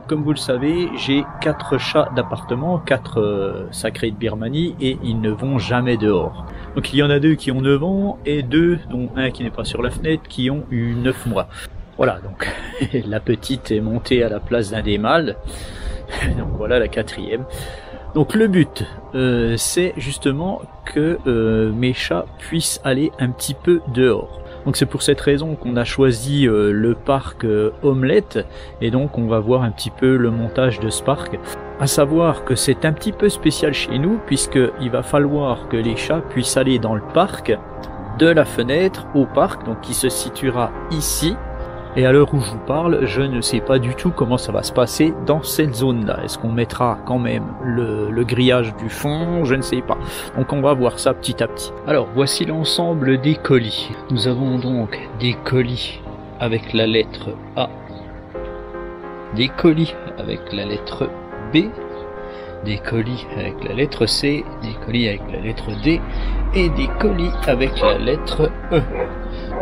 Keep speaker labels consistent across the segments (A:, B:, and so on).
A: donc comme vous le savez, j'ai 4 chats d'appartement, 4 sacrés de Birmanie, et ils ne vont jamais dehors. Donc il y en a 2 qui ont 9 ans, et 2, dont un qui n'est pas sur la fenêtre, qui ont eu 9 mois. Voilà, donc la petite est montée à la place d'un des mâles, donc voilà la 4e. Donc le but, c'est justement que mes chats puissent aller un petit peu dehors. Donc c'est pour cette raison qu'on a choisi le parc Omelette, et donc on va voir un petit peu le montage de ce parc. À savoir que c'est un petit peu spécial chez nous, puisqu'il va falloir que les chats puissent aller dans le parc, de la fenêtre au parc, donc qui se situera ici. Et à l'heure où je vous parle, je ne sais pas du tout comment ça va se passer dans cette zone-là. Est-ce qu'on mettra quand même le grillage du fond? Je ne sais pas. Donc on va voir ça petit à petit. Alors voici l'ensemble des colis. Nous avons donc des colis avec la lettre A, des colis avec la lettre B, des colis avec la lettre C, des colis avec la lettre D et des colis avec la lettre E.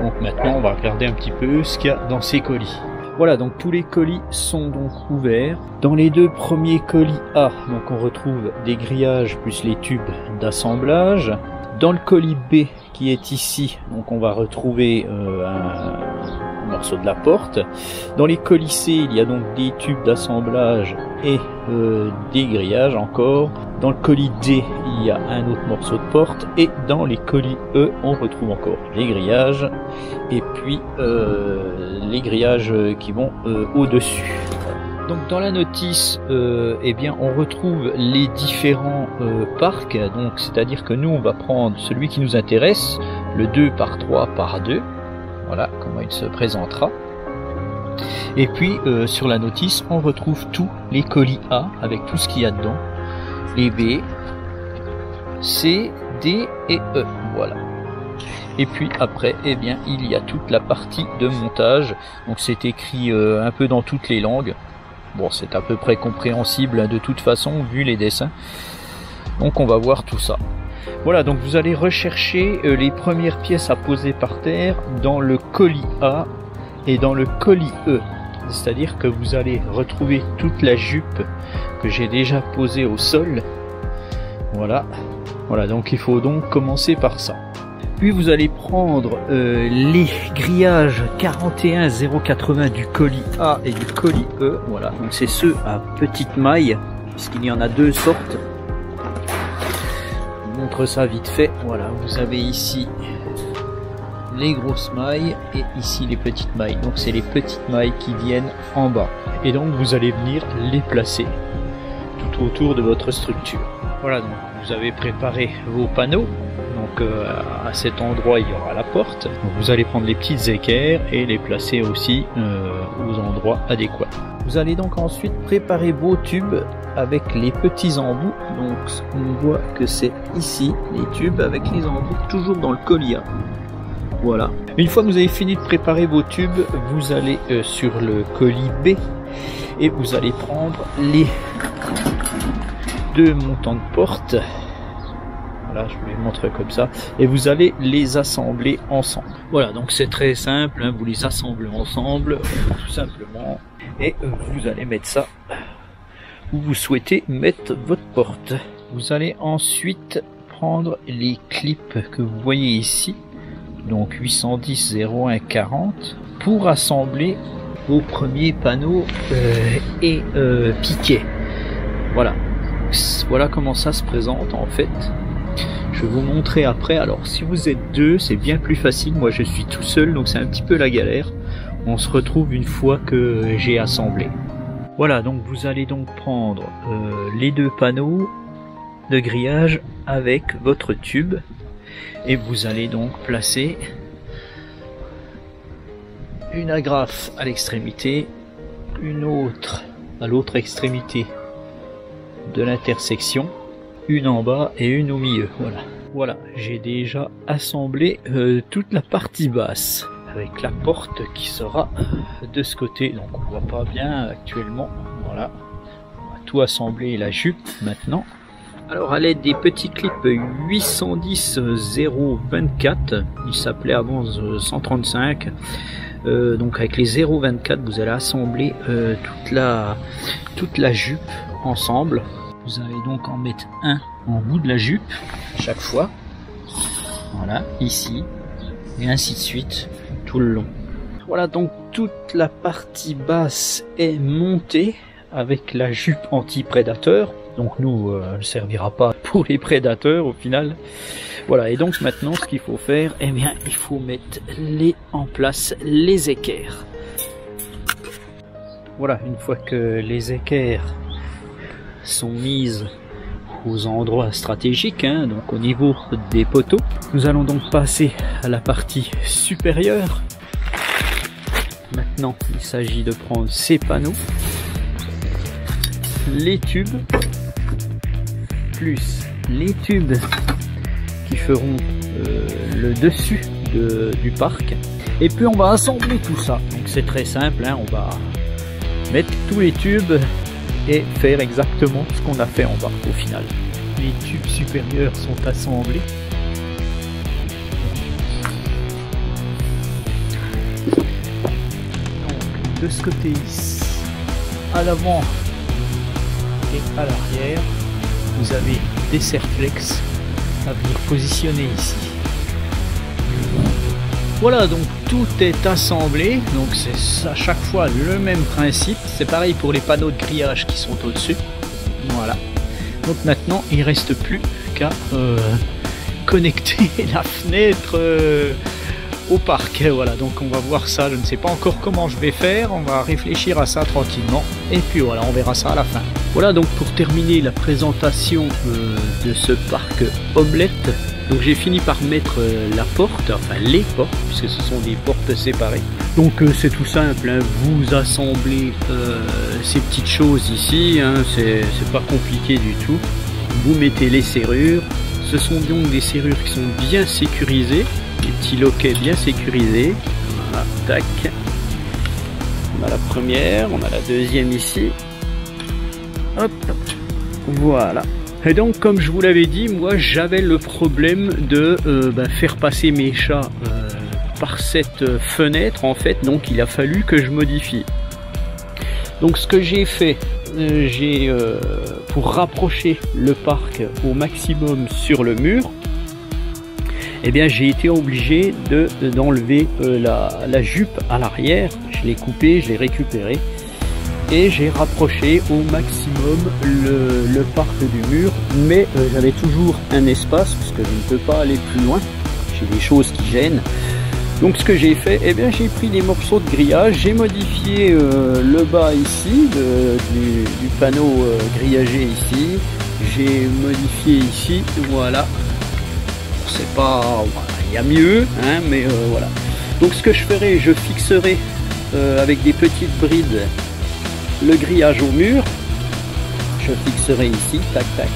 A: Donc maintenant on va regarder un petit peu ce qu'il y a dans ces colis. Voilà, donc tous les colis sont donc ouverts. Dans les 2 premiers colis A, donc on retrouve des grillages plus les tubes d'assemblage. Dans le colis B qui est ici, donc on va retrouver un morceau de la porte. Dans les colis C, il y a donc des tubes d'assemblage et des grillages encore. Dans le colis D, il y a un autre morceau de porte. Et dans les colis E, on retrouve encore les grillages et puis les grillages qui vont au-dessus. Donc dans la notice, eh bien on retrouve les différents parcs. Donc c'est-à-dire que nous on va prendre celui qui nous intéresse, le 2 par 3 par 2. Voilà comment il se présentera. Et puis sur la notice, on retrouve tous les colis A avec tout ce qu'il y a dedans, les B, C, D et E. Voilà. Et puis après, eh bien il y a toute la partie de montage. Donc c'est écrit un peu dans toutes les langues. Bon, c'est à peu près compréhensible de toute façon vu les dessins. Donc on va voir tout ça. Voilà, donc vous allez rechercher les premières pièces à poser par terre dans le colis A et dans le colis E. C'est-à-dire que vous allez retrouver toute la jupe que j'ai déjà posée au sol. Voilà. Voilà, donc il faut donc commencer par ça. Puis vous allez prendre les grillages 41080 du colis A et du colis E. Voilà, donc c'est ceux à petite maille, puisqu'il y en a 2 sortes. Je vous montre ça vite fait. Voilà, vous avez ici les grosses mailles et ici les petites mailles. Donc c'est les petites mailles qui viennent en bas. Et donc vous allez venir les placer tout autour de votre structure. Voilà, donc vous avez préparé vos panneaux. Donc à cet endroit il y aura la porte. Donc, vous allez prendre les petites équerres et les placer aussi aux endroits adéquats. Vous allez donc ensuite préparer vos tubes avec les petits embouts. Donc on voit que c'est ici les tubes avec les embouts toujours dans le colis A. Voilà. Une fois que vous avez fini de préparer vos tubes, vous allez sur le colis B et vous allez prendre les 2 montants de porte. Voilà, je vous les montre comme ça. Et vous allez les assembler ensemble. Voilà, donc c'est très simple, hein, vous les assemblez ensemble, tout simplement. Et vous allez mettre ça où vous souhaitez mettre votre porte. Vous allez ensuite prendre les clips que vous voyez ici. Donc 810 01 40 pour assembler vos premiers panneaux et piquets. Voilà. Voilà comment ça se présente en fait. Je vais vous montrer après. Alors si vous êtes 2, c'est bien plus facile. Moi je suis tout seul, donc c'est un petit peu la galère. On se retrouve une fois que j'ai assemblé. Voilà, donc vous allez donc prendre les 2 panneaux de grillage avec votre tube. Et vous allez donc placer une agrafe à l'extrémité, une autre à l'autre extrémité de l'intersection, une en bas et une au milieu. Voilà, voilà, j'ai déjà assemblé toute la partie basse avec la porte qui sera de ce côté. Donc on voit pas bien actuellement. Voilà, on va tout assembler la jupe maintenant. Alors à l'aide des petits clips 810 024, il s'appelait avant 135, donc avec les 0,24 vous allez assembler toute la jupe ensemble. Vous allez donc en mettre un en bout de la jupe chaque fois, voilà, ici, et ainsi de suite tout le long. Voilà, donc toute la partie basse est montée avec la jupe anti-prédateur. Donc nous, elle ne servira pas pour les prédateurs au final. Voilà, et donc maintenant ce qu'il faut faire, eh bien il faut mettre en place les équerres. Voilà, une fois que les équerres sont mises aux endroits stratégiques, hein, donc au niveau des poteaux, nous allons donc passer à la partie supérieure. Maintenant, il s'agit de prendre ces panneaux, les tubes, plus les tubes qui feront le dessus du parc, et puis on va assembler tout ça. Donc c'est très simple, hein, on va mettre tous les tubes et faire exactement ce qu'on a fait en bas au final. Les tubes supérieurs sont assemblés. Donc de ce côté-ci, à l'avant et à l'arrière, vous avez des serflex à venir positionner ici. Voilà, donc tout est assemblé, donc c'est à chaque fois le même principe. C'est pareil pour les panneaux de grillage qui sont au-dessus. Voilà. Donc maintenant, il ne reste plus qu'à connecter la fenêtre au parc. Voilà, donc on va voir ça. Je ne sais pas encore comment je vais faire. On va réfléchir à ça tranquillement. Et puis voilà, on verra ça à la fin. Voilà, donc pour terminer la présentation de ce parc omelette, donc j'ai fini par mettre la porte, enfin les portes, puisque ce sont des portes séparées. Donc c'est tout simple, hein, vous assemblez ces petites choses ici, hein, c'est pas compliqué du tout. Vous mettez les serrures, ce sont donc des serrures qui sont bien sécurisées, des petits loquets bien sécurisés. Voilà, tac. On a la première, on a la deuxième ici. Hop, voilà. Et donc comme je vous l'avais dit, moi j'avais le problème de faire passer mes chats par cette fenêtre en fait, donc il a fallu que je modifie. Donc ce que j'ai fait, pour rapprocher le parc au maximum sur le mur, eh bien j'ai été obligé d'enlever la jupe à l'arrière. Je l'ai coupée, je l'ai récupérée. Et j'ai rapproché au maximum le parc du mur, mais j'avais toujours un espace parce que je ne peux pas aller plus loin, j'ai des choses qui gênent. Donc ce que j'ai fait, eh bien j'ai pris des morceaux de grillage, j'ai modifié le bas ici du panneau grillagé ici, j'ai modifié ici, voilà. C'est pas, il y a mieux, hein, mais voilà. Donc ce que je ferai, je fixerai avec des petites brides le grillage au mur, je fixerai ici, tac tac,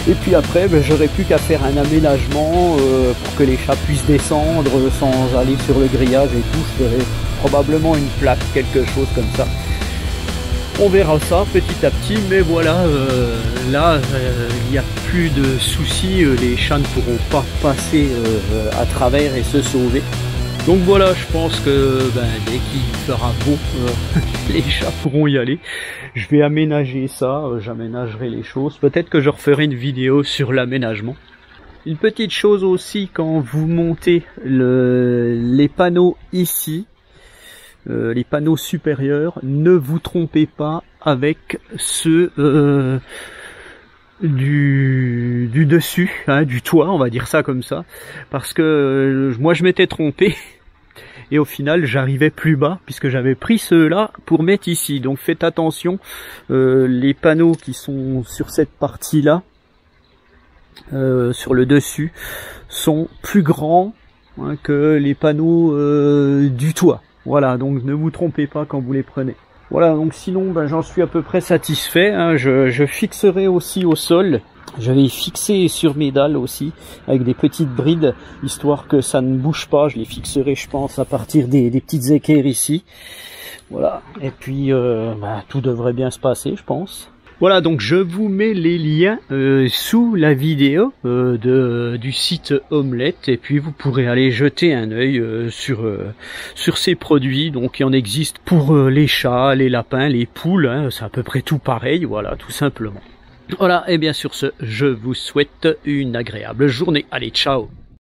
A: et puis après j'aurai plus qu'à faire un aménagement pour que les chats puissent descendre sans aller sur le grillage et tout. Je ferai probablement une plaque, quelque chose comme ça, on verra ça petit à petit, mais voilà, là il n'y a plus de soucis, les chats ne pourront pas passer à travers et se sauver. Donc voilà, je pense que dès qu'il fera beau, les chats pourront y aller. Je vais aménager ça, j'aménagerai les choses. Peut-être que je referai une vidéo sur l'aménagement. Une petite chose aussi, quand vous montez les panneaux ici, les panneaux supérieurs, ne vous trompez pas avec ceux du dessus, hein, du toit, on va dire ça comme ça, parce que moi je m'étais trompé et au final j'arrivais plus bas puisque j'avais pris ceux-là pour mettre ici. Donc faites attention, les panneaux qui sont sur cette partie là, sur le dessus, sont plus grands, hein, que les panneaux du toit. Voilà, donc ne vous trompez pas quand vous les prenez. Voilà, donc sinon j'en suis à peu près satisfait, hein. Je fixerai aussi au sol, je vais fixer sur mes dalles aussi avec des petites brides, histoire que ça ne bouge pas. Je les fixerai, je pense, à partir des petites équerres ici. Voilà, et puis tout devrait bien se passer, je pense.
B: Voilà, donc je vous mets les liens sous la vidéo du site Omelette, et puis vous pourrez aller jeter un œil sur ces produits. Donc il en existe pour les chats, les lapins, les poules, hein, c'est à peu près tout pareil, voilà, tout simplement. Voilà, et bien sur ce, je vous souhaite une agréable journée. Allez, ciao!